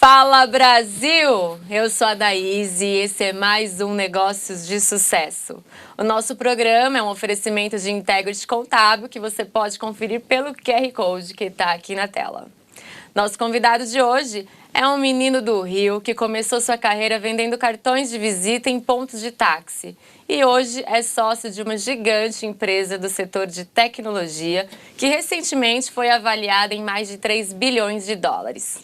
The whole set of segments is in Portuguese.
Fala Brasil! Eu sou a Daís e esse é mais um Negócios de Sucesso. O nosso programa é um oferecimento de Integrity Contábil que você pode conferir pelo QR Code que está aqui na tela. Nosso convidado de hoje é um menino do Rio que começou sua carreira vendendo cartões de visita em pontos de táxi e hoje é sócio de uma gigante empresa do setor de tecnologia que recentemente foi avaliada em mais de 3 bilhões de dólares.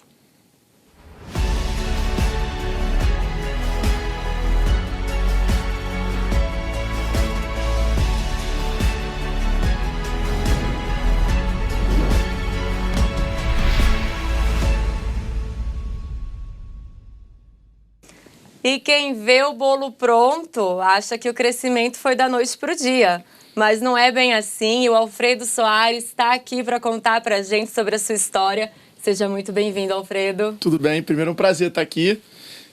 E quem vê o bolo pronto acha que o crescimento foi da noite para o dia. Mas não é bem assim e o Alfredo Soares está aqui para contar para a gente sobre a sua história. Seja muito bem-vindo, Alfredo. Tudo bem, primeiro é um prazer estar aqui.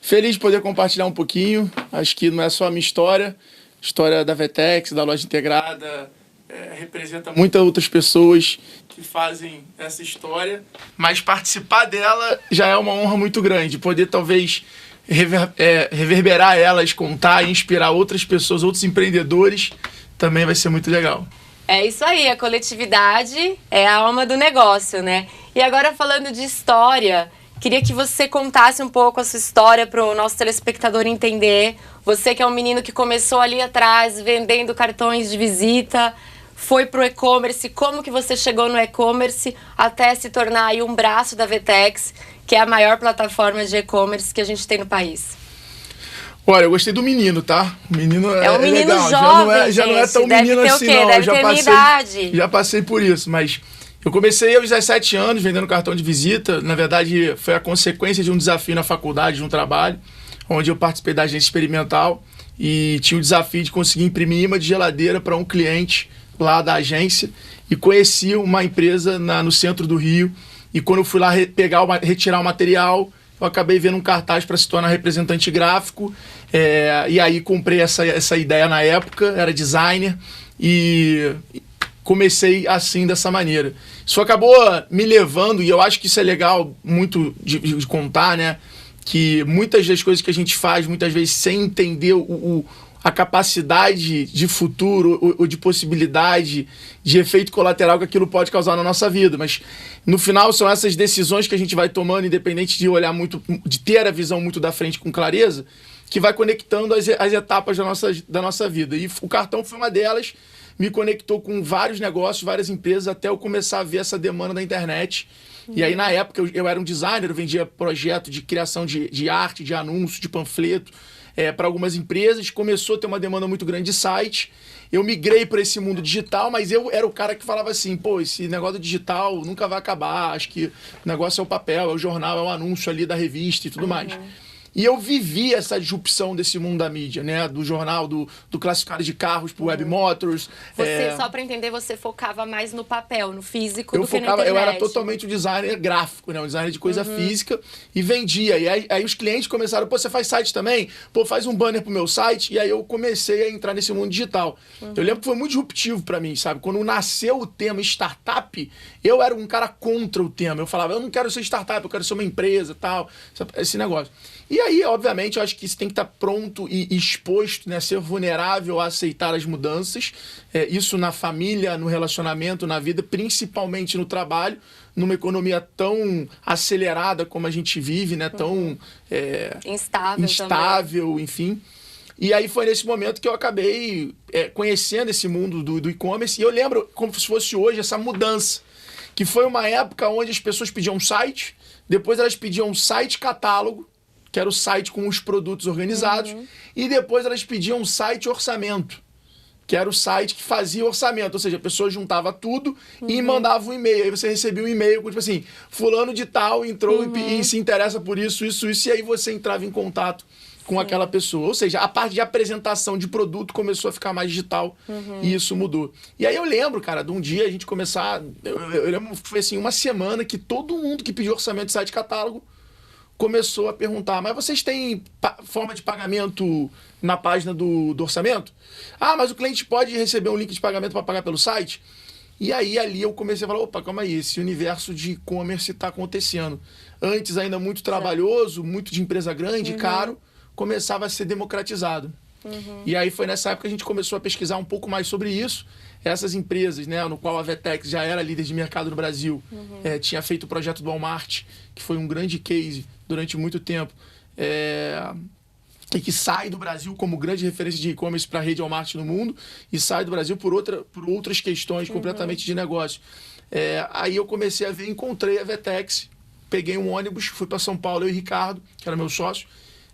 Feliz de poder compartilhar um pouquinho. Acho que não é só a minha história. A história da Vetex, da loja integrada, representa muitas outras pessoas que fazem essa história. Mas participar dela já é uma honra muito grande. Poder talvez reverberar elas, contar e inspirar outras pessoas, outros empreendedores, também vai ser muito legal. É isso aí, a coletividade é a alma do negócio, né? E agora falando de história, queria que você contasse um pouco a sua história para o nosso telespectador entender. Você que é um menino que começou ali atrás vendendo cartões de visita, foi para o e-commerce, como que você chegou no e-commerce até se tornar aí um braço da Vetex, que é a maior plataforma de e-commerce que a gente tem no país? Olha, eu gostei do menino, tá? O menino é um menino legal. jovem, já não é tão deve menino ter assim, o quê? não. Deve ter minha idade. Já passei por isso, mas eu comecei aos 17 anos vendendo cartão de visita. Na verdade, foi a consequência de um desafio na faculdade, de um trabalho, onde eu participei da agência experimental e tinha o desafio de conseguir imprimir imã de geladeira para um cliente lá da agência e conheci uma empresa no centro do Rio. E quando eu fui lá retirar o material, eu acabei vendo um cartaz para se tornar representante gráfico. E aí comprei essa ideia na época, era designer, e comecei assim, dessa maneira. Isso acabou me levando, e eu acho que isso é legal muito de contar, né? Que muitas das coisas que a gente faz, muitas vezes sem entender a capacidade de futuro ou de possibilidade de efeito colateral que aquilo pode causar na nossa vida. Mas, no final, são essas decisões que a gente vai tomando, independente de olhar muito, de ter a visão muito da frente com clareza, que vai conectando as etapas da nossa vida. E o cartão foi uma delas, me conectou com vários negócios, várias empresas, até eu começar a ver essa demanda da internet. E aí, na época, eu era um designer, eu vendia projeto de criação de arte, de anúncio, de panfleto, para algumas empresas. Começou a ter uma demanda muito grande de site. Eu migrei para esse mundo digital, mas eu era o cara que falava assim, pô, esse negócio digital nunca vai acabar, acho que o negócio é o papel, é o jornal, é o anúncio ali da revista e tudo mais. E eu vivi essa disrupção desse mundo da mídia, né? Do jornal, do classificado de carros pro Web Motors. Só para entender, você focava mais no papel, no físico, do que na internet. Eu era totalmente um designer gráfico, né? Um designer de coisa física e vendia. E aí os clientes começaram, pô, você faz site também? Pô, faz um banner pro meu site. E aí eu comecei a entrar nesse mundo digital. Eu lembro que foi muito disruptivo para mim, sabe? Quando nasceu o tema startup, eu era um cara contra o tema. Eu falava, eu não quero ser startup, eu quero ser uma empresa, tal, esse negócio. E aí, obviamente, eu acho que isso tem que estar pronto e exposto, né? Ser vulnerável a aceitar as mudanças. Isso na família, no relacionamento, na vida, principalmente no trabalho, numa economia tão acelerada como a gente vive, né? Tão instável, enfim. E aí foi nesse momento que eu acabei conhecendo esse mundo do e-commerce. E eu lembro, como se fosse hoje, essa mudança. Que foi uma época onde as pessoas pediam um site, depois elas pediam um site catálogo, que era o site com os produtos organizados, e depois elas pediam um site orçamento, que era o site que fazia orçamento, ou seja, a pessoa juntava tudo e mandava um e-mail, aí você recebia um e-mail com tipo assim, fulano de tal entrou e se interessa por isso, e aí você entrava em contato com aquela pessoa, ou seja, a parte de apresentação de produto começou a ficar mais digital e isso mudou. E aí eu lembro, cara, de um dia a gente começar, eu lembro que foi assim, uma semana que todo mundo que pediu orçamento de site catálogo começou a perguntar, mas vocês têm forma de pagamento na página do orçamento? Ah, mas o cliente pode receber um link de pagamento para pagar pelo site? E aí, ali eu comecei a falar, opa, calma aí, esse universo de e-commerce está acontecendo. Antes, ainda muito trabalhoso, muito de empresa grande, caro, começava a ser democratizado. E aí foi nessa época que a gente começou a pesquisar um pouco mais sobre isso. Essas empresas, né, no qual a Vetex já era líder de mercado no Brasil, tinha feito o projeto do Walmart, que foi um grande case durante muito tempo, e que sai do Brasil como grande referência de e-commerce para a rede Walmart no mundo, e sai do Brasil por outras questões completamente de negócio. Aí eu comecei a ver, encontrei a Vetex, peguei um ônibus, fui para São Paulo, eu e o Ricardo, que era meu sócio.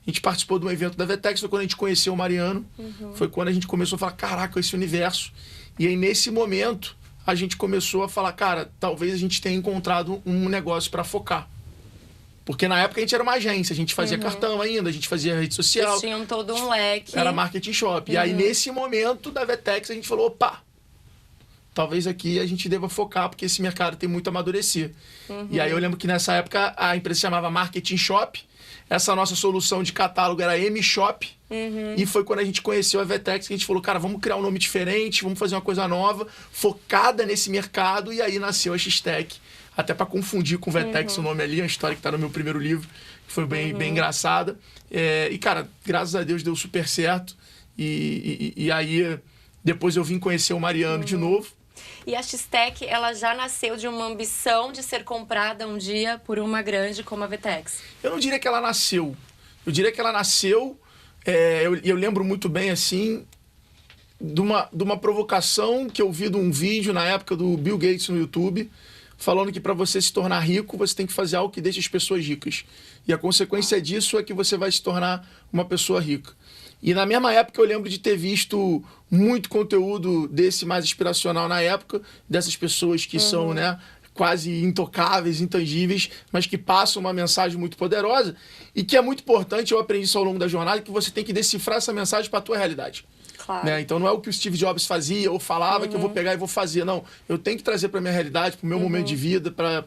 A gente participou de um evento da Vetex, foi quando a gente conheceu o Mariano, foi quando a gente começou a falar, caraca, esse universo. E aí, nesse momento, a gente começou a falar, cara, talvez a gente tenha encontrado um negócio para focar. Porque na época a gente era uma agência, a gente fazia cartão ainda, a gente fazia rede social. Eles tinham todo um leque. Era marketing shop. E aí, nesse momento da Vetex, a gente falou, opa, talvez aqui a gente deva focar, porque esse mercado tem muito a amadurecer. E aí eu lembro que nessa época a empresa se chamava Marketing Shop. Essa nossa solução de catálogo era M-Shop. E foi quando a gente conheceu a Vetex que a gente falou, cara, vamos criar um nome diferente, vamos fazer uma coisa nova, focada nesse mercado. E aí nasceu a X-Tech. Até para confundir com o Vetex o nome ali, a história que está no meu primeiro livro, que foi bem engraçada. E, cara, graças a Deus deu super certo. E aí, depois eu vim conhecer o Mariano de novo. E a X-Tech, ela já nasceu de uma ambição de ser comprada um dia por uma grande como a Vetex? Eu não diria que ela nasceu. Eu diria que ela nasceu... eu lembro muito bem, assim, de uma provocação que eu vi de um vídeo na época do Bill Gates no YouTube, falando que para você se tornar rico, você tem que fazer algo que deixe as pessoas ricas. E a consequência disso é que você vai se tornar uma pessoa rica. E na mesma época eu lembro de ter visto muito conteúdo desse mais inspiracional na época, dessas pessoas que são, né, quase intocáveis, intangíveis, mas que passam uma mensagem muito poderosa e que é muito importante, eu aprendi isso ao longo da jornada, que você tem que decifrar essa mensagem para a tua realidade. Claro. Né? Então não é o que o Steve Jobs fazia ou falava que eu vou pegar e vou fazer. Não, eu tenho que trazer para a minha realidade, para o meu momento de vida, para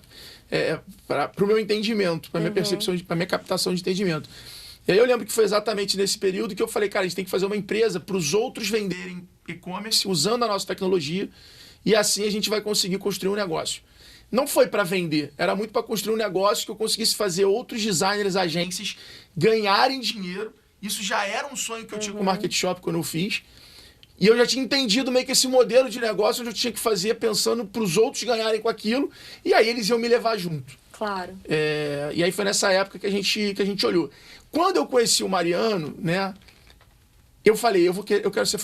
o meu entendimento, para a minha percepção, para a minha captação de entendimento. E aí eu lembro que foi exatamente nesse período que eu falei, cara, a gente tem que fazer uma empresa para os outros venderem e-commerce usando a nossa tecnologia e assim a gente vai conseguir construir um negócio. Não foi para vender, era muito para construir um negócio que eu conseguisse fazer outros designers, agências ganharem dinheiro. Isso já era um sonho que eu tinha com o Market Shop quando eu fiz. E eu já tinha entendido meio que esse modelo de negócio onde eu tinha que fazer pensando para os outros ganharem com aquilo e aí eles iam me levar junto. Claro. E aí foi nessa época que a gente olhou. Quando eu conheci o Mariano, né, eu falei, eu quero ser...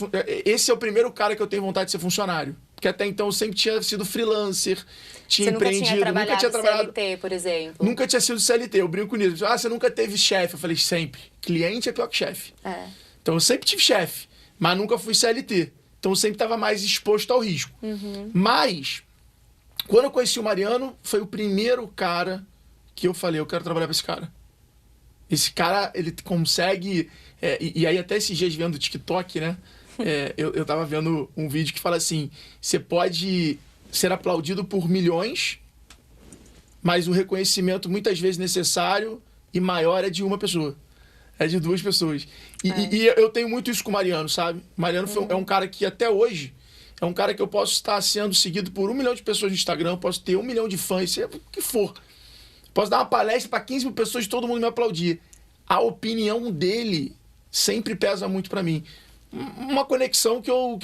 Esse é o primeiro cara que eu tenho vontade de ser funcionário. Porque até então eu sempre tinha sido freelancer, tinha empreendido. Nunca tinha trabalhado CLT, por exemplo? Nunca tinha sido CLT, eu brinco nisso. Ah, você nunca teve chefe? Eu falei, sempre. Cliente é pior que chefe. Então eu sempre tive chefe, mas nunca fui CLT. Então eu sempre estava mais exposto ao risco. Mas, quando eu conheci o Mariano, foi o primeiro cara que eu falei, eu quero trabalhar para esse cara. Esse cara, ele consegue... e aí até esses dias vendo o TikTok, né? Eu tava vendo um vídeo que fala assim, você pode ser aplaudido por milhões, mas o reconhecimento muitas vezes necessário e maior é de uma pessoa. É de duas pessoas. E eu tenho muito isso com o Mariano, sabe? O Mariano é um cara que até hoje é um cara que eu posso estar sendo seguido por 1 milhão de pessoas no Instagram, posso ter 1 milhão de fãs, seja o que for. Posso dar uma palestra para 15 mil pessoas e todo mundo me aplaudir. A opinião dele sempre pesa muito para mim. Uma conexão que eu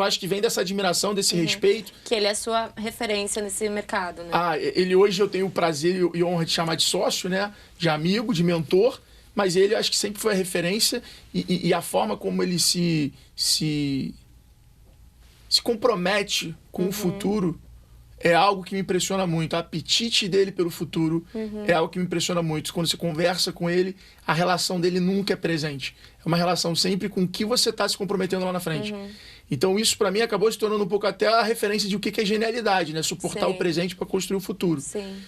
acho que vem dessa admiração, desse respeito. Que ele é a sua referência nesse mercado, né? Ele hoje eu tenho o prazer e honra de chamar de sócio, né? De amigo, de mentor. Mas ele acho que sempre foi a referência e a forma como ele se compromete com o futuro é algo que me impressiona muito. O apetite dele pelo futuro é algo que me impressiona muito. Quando você conversa com ele, a relação dele nunca é presente. É uma relação sempre com o que você está se comprometendo lá na frente. Então isso para mim acabou se tornando um pouco até a referência de o que é genialidade, né? Suportar o presente para construir o futuro. Sim.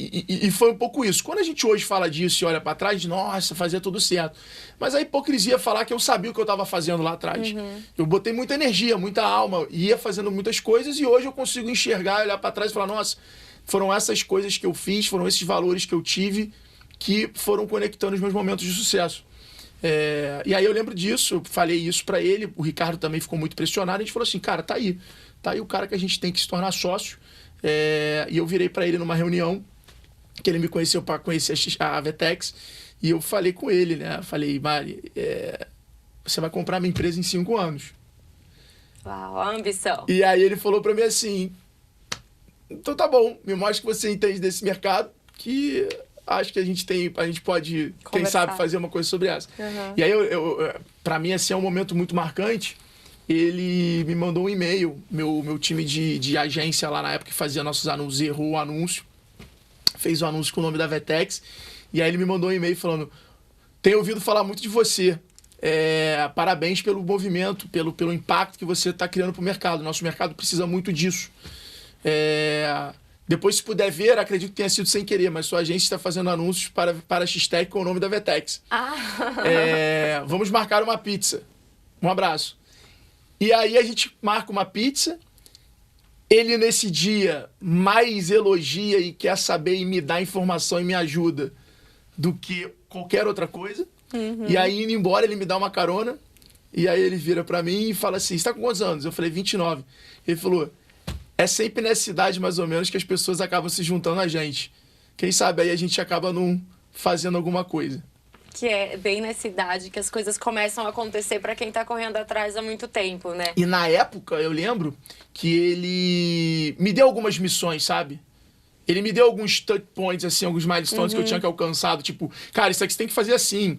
E foi um pouco isso. Quando a gente hoje fala disso e olha para trás, nossa, fazia tudo certo. Mas a hipocrisia é falar que eu sabia o que eu estava fazendo lá atrás. Eu botei muita energia, muita alma, ia fazendo muitas coisas e hoje eu consigo enxergar, olhar para trás e falar, nossa, foram essas coisas que eu fiz, foram esses valores que eu tive que foram conectando os meus momentos de sucesso. E aí eu lembro disso, eu falei isso para ele, o Ricardo também ficou muito pressionado, a gente falou assim, cara, tá tá aí o cara que a gente tem que se tornar sócio. E eu virei para ele numa reunião, que ele me conheceu para conhecer a Vetex, e eu falei com ele, né? Falei, Mari, você vai comprar minha empresa em 5 anos. Uau, a ambição. E aí ele falou para mim assim, então tá bom, me mostra que você entende desse mercado, que acho que a gente pode, Conversar. quem sabe, fazer uma coisa sobre essa. Uhum. E aí, para mim, assim, é um momento muito marcante. Ele me mandou um e-mail, meu time de agência lá na época que fazia nossos anúncios, errou o anúncio, fez o anúncio com o nome da Vetex, e aí ele me mandou um e-mail falando, tenho ouvido falar muito de você, parabéns pelo movimento, pelo impacto que você está criando para o mercado, nosso mercado precisa muito disso. Depois, se puder ver, acredito que tenha sido sem querer, mas sua agência está fazendo anúncios para a X-Tech com o nome da Vetex. Vamos marcar uma pizza. Um abraço. E aí a gente marca uma pizza. Ele, nesse dia, mais elogia e quer saber e me dá informação e me ajuda do que qualquer outra coisa. Uhum. E aí, indo embora, ele me dá uma carona. E aí ele vira para mim e fala assim, você está com quantos anos? Eu falei, 29. Ele falou, é sempre nessa idade, mais ou menos, que as pessoas acabam se juntando a gente. Quem sabe aí a gente acaba não fazendo alguma coisa. Que é bem nessa idade que as coisas começam a acontecer para quem tá correndo atrás há muito tempo, né? E na época, eu lembro que ele me deu algumas missões, sabe? Ele me deu alguns touch points, assim, alguns milestones que eu tinha que alcançado. Tipo, cara, isso aqui você tem que fazer assim.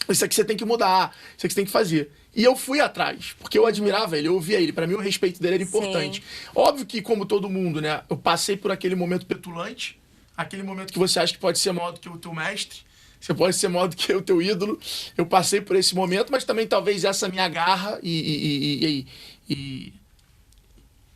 Isso aqui você tem que mudar. Isso aqui você tem que fazer. E eu fui atrás, porque eu admirava ele, eu ouvia ele. Pra mim, o respeito dele era importante. Sim. Óbvio que, como todo mundo, né? Eu passei por aquele momento petulante. Aquele momento que você acha que pode ser maior do que o teu mestre. Você pode ser maior do que o teu ídolo. Eu passei por esse momento, mas também talvez essa minha garra e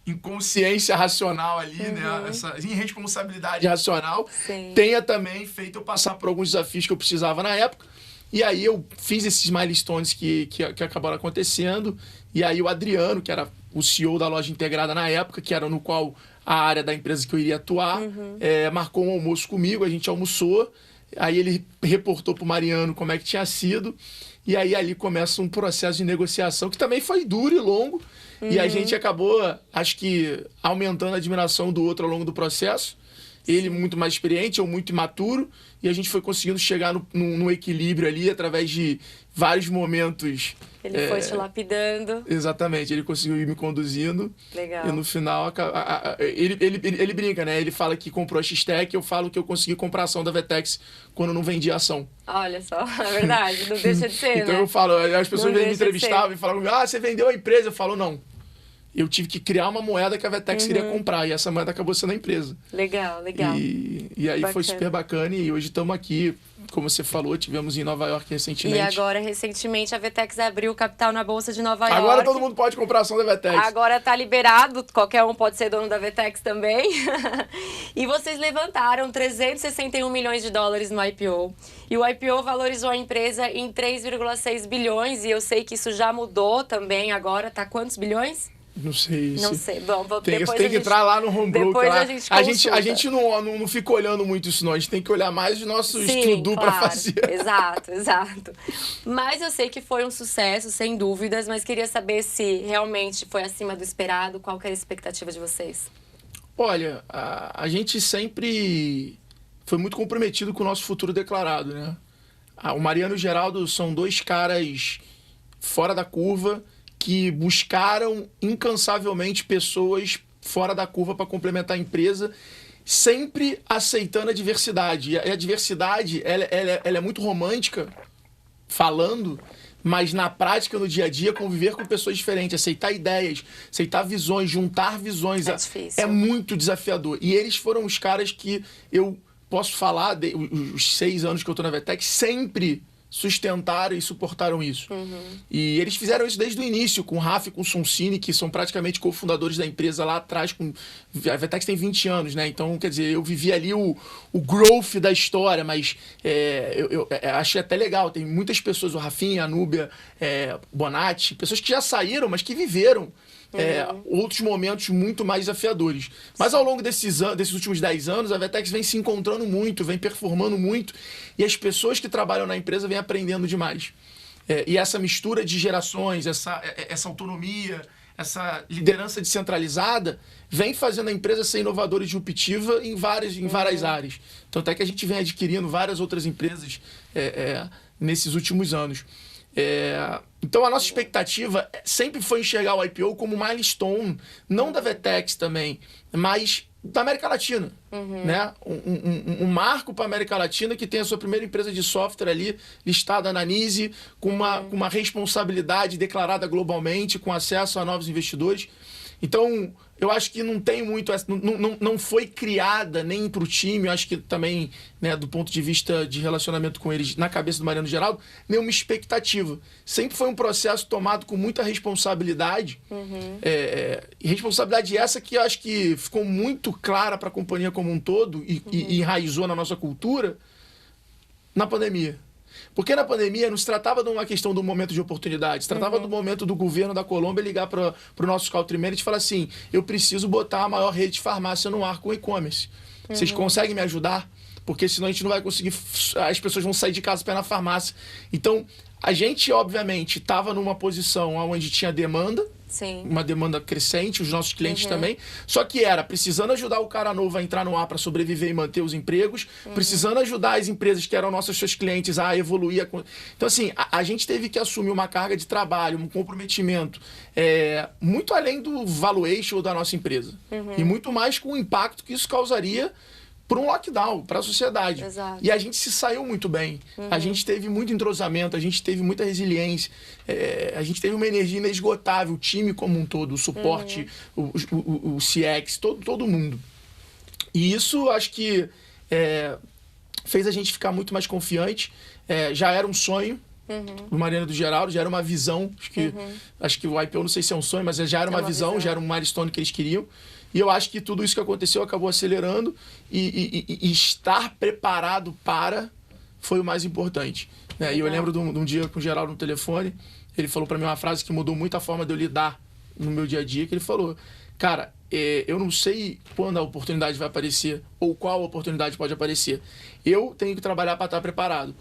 inconsciência racional ali, né? Essa irresponsabilidade racional tenha também feito eu passar por alguns desafios que eu precisava na época. E aí eu fiz esses milestones que acabaram acontecendo. E aí o Adriano, que era o CEO da loja integrada na época, que era no qual a área da empresa que eu iria atuar, marcou um almoço comigo, a gente almoçou. Aí ele reportou pro Mariano como é que tinha sido. E aí ali começa um processo de negociação que também foi duro e longo. E a gente acabou, acho que, aumentando a admiração do outro ao longo do processo. Ele muito mais experiente, eu muito imaturo. E a gente foi conseguindo chegar no equilíbrio ali através de vários momentos. Ele foi te lapidando. Exatamente, ele conseguiu ir me conduzindo. Legal. E no final, ele brinca, né? Ele fala que comprou a X-Tech, eu falo que eu consegui comprar a ação da Vetex quando não vendia ação. Olha só, é verdade, não deixa de ser, então né? Eu falo, as pessoas me entrevistavam e falavam, você vendeu a empresa? Eu falo, não. Eu tive que criar uma moeda que a Vetex queria comprar, e essa moeda acabou sendo a empresa. Legal, legal. E aí bacana. Foi super bacana, e hoje estamos aqui, como você falou, tivemos em Nova York recentemente. E agora, recentemente, a Vetex abriu capital na Bolsa de Nova York. Agora todo mundo pode comprar ação da Vetex. Agora tá liberado, qualquer um pode ser dono da Vetex também. E vocês levantaram 361 milhões de dólares no IPO. E o IPO valorizou a empresa em 3,6 bilhões, e eu sei que isso já mudou também agora, tá quantos bilhões? Não sei. Não sei. Bom, depois tem que entrar lá no homebrew. Depois a gente não fica olhando muito isso, não. A gente tem que olhar mais o nosso estudo para fazer. Exato. Mas eu sei que foi um sucesso, sem dúvidas, mas queria saber se realmente foi acima do esperado. Qual que era a expectativa de vocês? Olha, a gente sempre foi muito comprometido com o nosso futuro declarado, né? O Mariano e o Geraldo são dois caras fora da curva, que buscaram incansavelmente pessoas fora da curva para complementar a empresa, sempre aceitando a diversidade. E a diversidade, ela é muito romântica, falando, mas na prática, no dia a dia, conviver com pessoas diferentes, aceitar ideias, aceitar visões, juntar visões. É difícil. É muito desafiador. E eles foram os caras que eu posso falar, os 6 anos que eu estou na Vetex, sempre sustentaram e suportaram isso. E eles fizeram isso desde o início, com o Rafa e com o Sonsini, que são praticamente cofundadores da empresa lá atrás. A Vetex tem 20 anos, né? Então, quer dizer, eu vivi ali o growth da história, mas eu achei até legal. Tem muitas pessoas, o Rafinha, a Núbia, Bonatti, pessoas que já saíram, mas que viveram outros momentos muito mais desafiadores. Mas ao longo desses últimos 10 anos, a Vetex vem se encontrando muito, vem performando muito, e as pessoas que trabalham na empresa vêm aprendendo demais. E essa mistura de gerações, essa autonomia, essa liderança descentralizada vem fazendo a empresa ser inovadora e disruptiva em várias áreas. Tanto é que a gente vem adquirindo várias outras empresas nesses últimos anos. Então a nossa expectativa sempre foi enxergar o IPO como milestone, não da Vetex também, mas da América Latina, né? Um marco para a América Latina que tem a sua primeira empresa de software ali listada na NISE, com uma responsabilidade declarada globalmente, com acesso a novos investidores. Então, eu acho que não tem muito, não foi criada nem para o time, eu acho que também, né, do ponto de vista de relacionamento com eles, na cabeça do Mariano Geraldo, nenhuma expectativa. Sempre foi um processo tomado com muita responsabilidade, e responsabilidade essa que eu acho que ficou muito clara para a companhia como um todo e enraizou na nossa cultura na pandemia. Porque na pandemia não se tratava de uma questão do momento de oportunidade, se tratava do momento do governo da Colômbia ligar para o nosso country manager e falar assim: eu preciso botar a maior rede de farmácia no ar com e-commerce. Vocês conseguem me ajudar? Porque senão a gente não vai conseguir, as pessoas vão sair de casa para ir na farmácia. Então, a gente, obviamente, estava numa posição onde tinha demanda, Sim. uma demanda crescente, os nossos clientes também. Só que era precisando ajudar o cara novo a entrar no ar para sobreviver e manter os empregos, precisando ajudar as empresas que eram seus clientes a evoluir. Então, assim, a gente teve que assumir uma carga de trabalho, um comprometimento muito além do valuation da nossa empresa. E muito mais com o impacto que isso causaria para um lockdown, para a sociedade. Exato. E a gente se saiu muito bem. A gente teve muito entrosamento, a gente teve muita resiliência, a gente teve uma energia inesgotável, o time como um todo, o suporte, o CX, todo mundo. E isso, acho que fez a gente ficar muito mais confiante. Já era um sonho do Mariano do Geraldo, já era uma visão. Acho que o IPO, não sei se é um sonho, mas já era uma visão, já era um milestone que eles queriam. E eu acho que tudo isso que aconteceu acabou acelerando e estar preparado foi o mais importante. Né? E eu lembro de um dia com o Geraldo no telefone, ele falou para mim uma frase que mudou muito a forma de eu lidar no meu dia a dia, que ele falou: cara, eu não sei quando a oportunidade vai aparecer ou qual oportunidade pode aparecer. Eu tenho que trabalhar para estar preparado.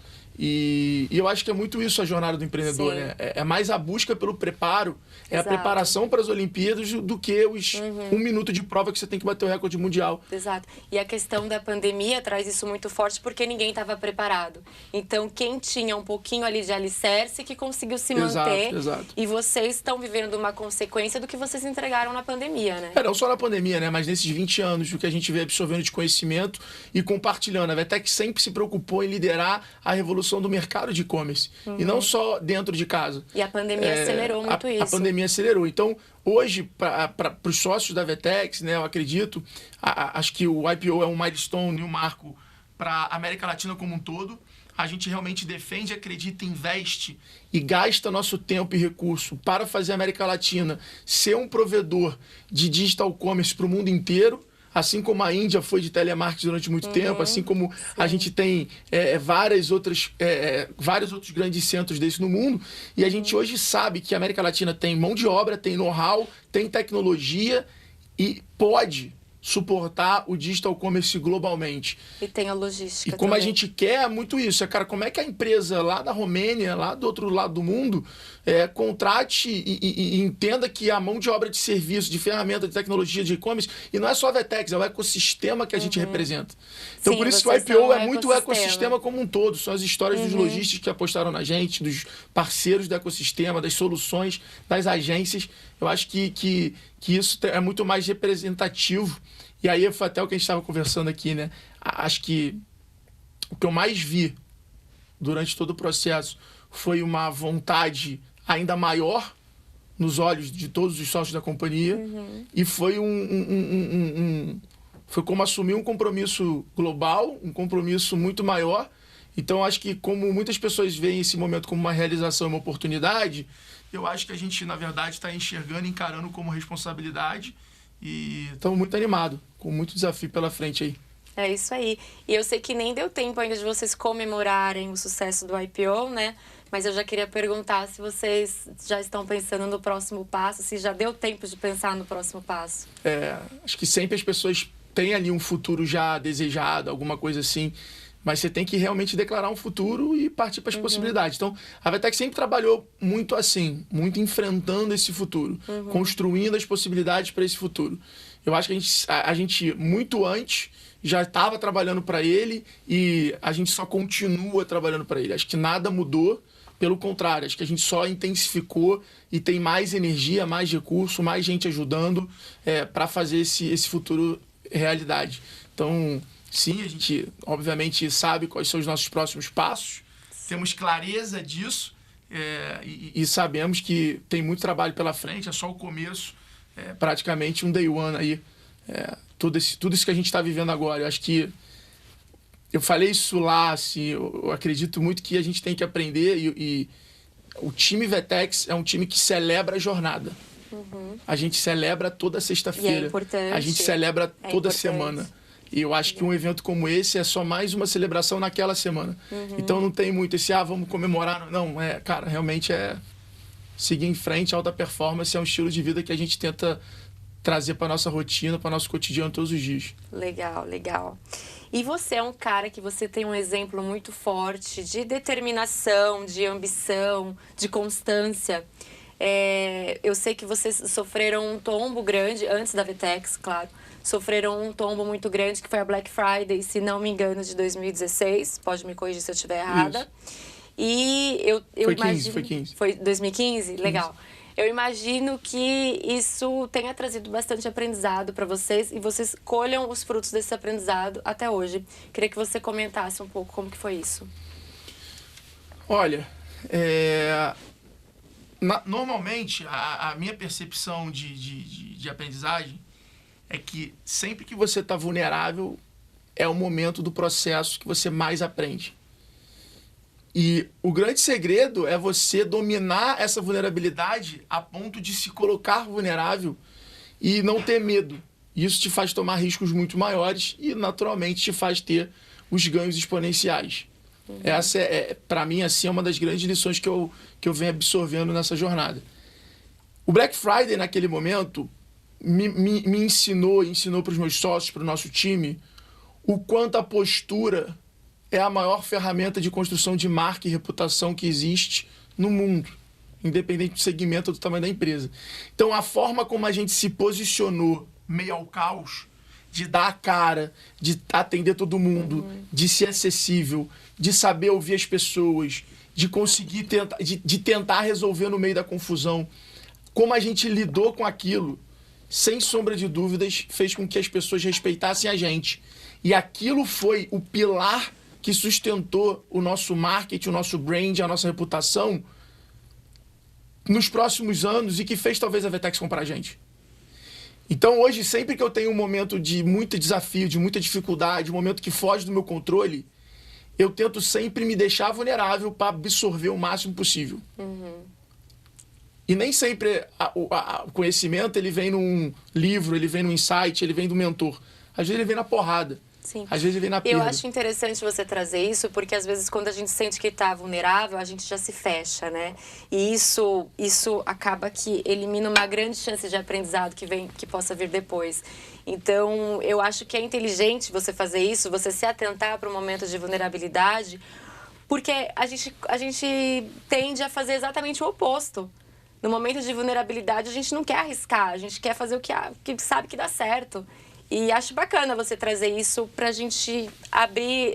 E eu acho que é muito isso a jornada do empreendedor, né? É mais a busca pelo preparo, a preparação para as Olimpíadas do que os 1 minuto de prova que você tem que bater o recorde mundial. Exato. E a questão da pandemia traz isso muito forte porque ninguém estava preparado. Então, quem tinha um pouquinho ali de alicerce que conseguiu se manter. Exato. E vocês estão vivendo uma consequência do que vocês entregaram na pandemia, né? Não só na pandemia, né? Mas nesses 20 anos, o que a gente vem absorvendo de conhecimento e compartilhando. A Vetex sempre se preocupou em liderar a revolução do mercado de e-commerce. E não só dentro de casa. E a pandemia acelerou muito isso. A pandemia acelerou. Então, hoje, para os sócios da Vetex, né, eu acredito, acho que o IPO é um milestone, um marco para a América Latina como um todo. A gente realmente defende, acredita, investe e gasta nosso tempo e recurso para fazer a América Latina ser um provedor de digital commerce para o mundo inteiro. Assim como a Índia foi de telemarketing durante muito tempo, assim como a gente tem vários outros grandes centros desses no mundo, e a gente hoje sabe que a América Latina tem mão de obra, tem know-how, tem tecnologia e pode suportar o digital commerce globalmente. E tem a logística E como também. a gente quer muito isso, cara, como é que a empresa lá da Romênia, lá do outro lado do mundo, contrate e entenda que a mão de obra de serviço, de ferramenta, de tecnologia, de e-commerce, e não é só a Vetex, é o ecossistema que a gente representa. Então, Sim, por isso que o vocês IPO são é muito o ecossistema como um todo, são as histórias dos lojistas que apostaram na gente, dos parceiros do ecossistema, das soluções, das agências. Eu acho que isso é muito mais representativo. E aí foi até o que a gente estava conversando aqui, né? Acho que o que eu mais vi durante todo o processo foi uma vontade ainda maior nos olhos de todos os sócios da companhia e foi foi como assumir um compromisso global, um compromisso muito maior. Então, acho que como muitas pessoas veem esse momento como uma realização, uma oportunidade, eu acho que a gente, na verdade, está enxergando, encarando como responsabilidade e estamos muito animados, com muito desafio pela frente aí. É isso aí. E eu sei que nem deu tempo ainda de vocês comemorarem o sucesso do IPO, né? Mas eu já queria perguntar se vocês já estão pensando no próximo passo, se já deu tempo de pensar no próximo passo. Acho que sempre as pessoas têm ali um futuro já desejado, alguma coisa assim. mas você tem que realmente declarar um futuro e partir para as possibilidades. Então, a Vetex sempre trabalhou muito assim, muito enfrentando esse futuro, construindo as possibilidades para esse futuro. Eu acho que a gente muito antes já estava trabalhando para ele e a gente só continua trabalhando para ele. Acho que nada mudou, pelo contrário, acho que a gente só intensificou e tem mais energia, mais recurso, mais gente ajudando para fazer esse futuro realidade. Então, sim, a gente obviamente sabe quais são os nossos próximos passos, temos clareza disso e sabemos que tem muito trabalho pela frente, é só o começo, praticamente um day one aí, tudo isso que a gente está vivendo agora. Eu acho que eu falei isso lá, assim, eu acredito muito que a gente tem que aprender e o time Vetex é um time que celebra a jornada. A gente celebra toda sexta-feira, a gente celebra toda semana. E eu acho que um evento como esse é só mais uma celebração naquela semana. Então não tem muito esse, vamos comemorar. Não, cara, realmente seguir em frente, alta performance é um estilo de vida que a gente tenta trazer para nossa rotina, para nosso cotidiano todos os dias. Legal, legal. E você é um cara que você tem um exemplo muito forte de determinação, de ambição, de constância. Eu sei que vocês sofreram um tombo grande, antes da Vetex, claro. Sofreram um tombo muito grande, que foi a Black Friday, se não me engano, de 2016. Pode me corrigir se eu estiver errada. Isso. E eu imagino... Foi 15. Foi 2015? Legal. Eu imagino que isso tenha trazido bastante aprendizado para vocês e vocês colham os frutos desse aprendizado até hoje. Queria que você comentasse um pouco como que foi isso. Olha, normalmente a minha percepção de aprendizagem é que sempre que você está vulnerável é o momento do processo que você mais aprende. E o grande segredo é você dominar essa vulnerabilidade a ponto de se colocar vulnerável e não ter medo. Isso te faz tomar riscos muito maiores e, naturalmente, te faz ter os ganhos exponenciais. Essa para mim, assim, é uma das grandes lições que eu venho absorvendo nessa jornada. O Black Friday, naquele momento, me ensinou para os meus sócios, para o nosso time, o quanto a postura é a maior ferramenta de construção de marca e reputação que existe no mundo, independente do segmento ou do tamanho da empresa. Então, a forma como a gente se posicionou meio ao caos, de dar a cara, de atender todo mundo, de ser acessível, de saber ouvir as pessoas, de conseguir tentar resolver no meio da confusão, como a gente lidou com aquilo, sem sombra de dúvidas, fez com que as pessoas respeitassem a gente. E aquilo foi o pilar que sustentou o nosso marketing, o nosso brand, a nossa reputação nos próximos anos e que fez talvez a Vetex comprar a gente. Então hoje, sempre que eu tenho um momento de muito desafio, de muita dificuldade, um momento que foge do meu controle, eu tento sempre me deixar vulnerável para absorver o máximo possível. E nem sempre o conhecimento ele vem num livro, ele vem num insight, ele vem do mentor. Às vezes ele vem na porrada. Sim. Às vezes ele vem na perda. Eu acho interessante você trazer isso, porque às vezes quando a gente sente que está vulnerável, a gente já se fecha, né? E isso acaba que elimina uma grande chance de aprendizado que possa vir depois. Então, eu acho que é inteligente você fazer isso, você se atentar para o momento de vulnerabilidade, porque a gente tende a fazer exatamente o oposto. No momento de vulnerabilidade, a gente não quer arriscar, a gente quer fazer o que sabe que dá certo. E acho bacana você trazer isso pra gente abrir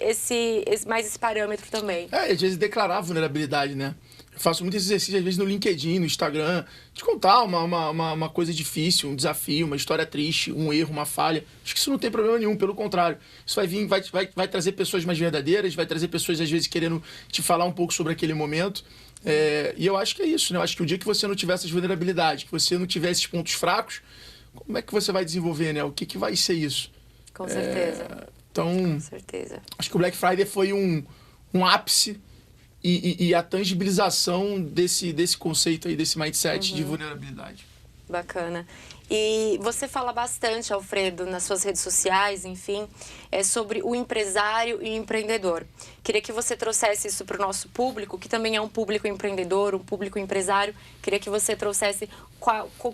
mais esse parâmetro também. Às vezes declarar a vulnerabilidade, né? Eu faço muito esse exercício, às vezes, no LinkedIn, no Instagram, de contar uma coisa difícil, um desafio, uma história triste, um erro, uma falha. Acho que isso não tem problema nenhum, pelo contrário. Isso vai trazer pessoas mais verdadeiras, vai trazer pessoas, às vezes, querendo te falar um pouco sobre aquele momento. E eu acho que é isso, né? Eu acho que o dia que você não tiver essas vulnerabilidades, que você não tiver esses pontos fracos, como é que você vai desenvolver, né? O que vai ser isso? Com certeza. Então, com certeza. Acho que o Black Friday foi um ápice e a tangibilização desse conceito aí, desse mindset de vulnerabilidade. Bacana. E você fala bastante, Alfredo, nas suas redes sociais, enfim, sobre o empresário e o empreendedor. Queria que você trouxesse isso para o nosso público, que também é um público empreendedor, um público empresário. Queria que você trouxesse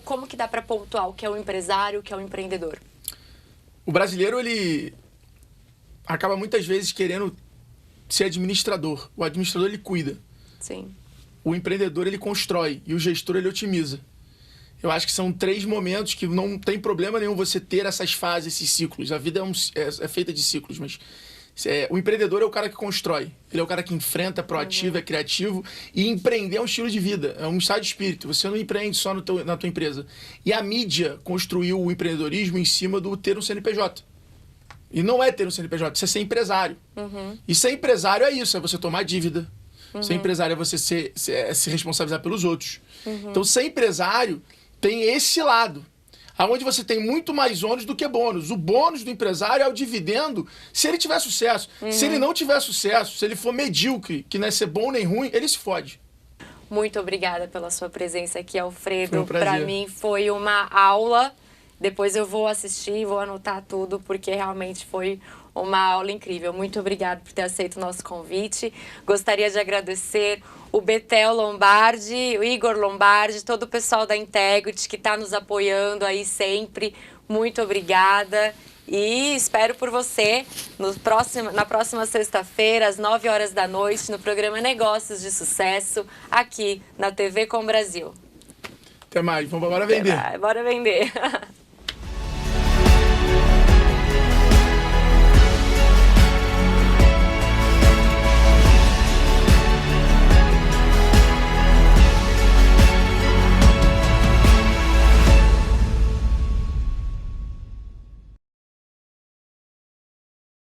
como que dá para pontuar o que é o empresário, o que é o empreendedor. O brasileiro, ele acaba muitas vezes querendo ser administrador. O administrador, ele cuida. Sim. O empreendedor, ele constrói. E o gestor, ele otimiza. Eu acho que são 3 momentos que não tem problema nenhum você ter essas fases, esses ciclos. A vida é feita de ciclos, mas o empreendedor é o cara que constrói. Ele é o cara que enfrenta, é proativo, é criativo. E empreender é um estilo de vida, é um estado de espírito. Você não empreende só na tua empresa. E a mídia construiu o empreendedorismo em cima do ter um CNPJ. E não é ter um CNPJ, isso é ser empresário. E ser empresário é isso, é você tomar dívida. Ser empresário é você se responsabilizar pelos outros. Então, ser empresário tem esse lado, onde você tem muito mais ônus do que bônus. O bônus do empresário é o dividendo se ele tiver sucesso. Se ele não tiver sucesso, se ele for medíocre, que não é ser bom nem ruim, ele se fode. Muito obrigada pela sua presença aqui, Alfredo. Foi um prazer. Para mim foi uma aula. Depois eu vou assistir, vou anotar tudo, porque realmente foi uma aula incrível. Muito obrigada por ter aceito o nosso convite. Gostaria de agradecer o Betel Lombardi, o Igor Lombardi, todo o pessoal da Integrity que está nos apoiando aí sempre. Muito obrigada. E espero por você na próxima sexta-feira, às 9 horas da noite, no programa Negócios de Sucesso, aqui na TV Com Brasil. Até mais, vamos embora vender. Bora vender.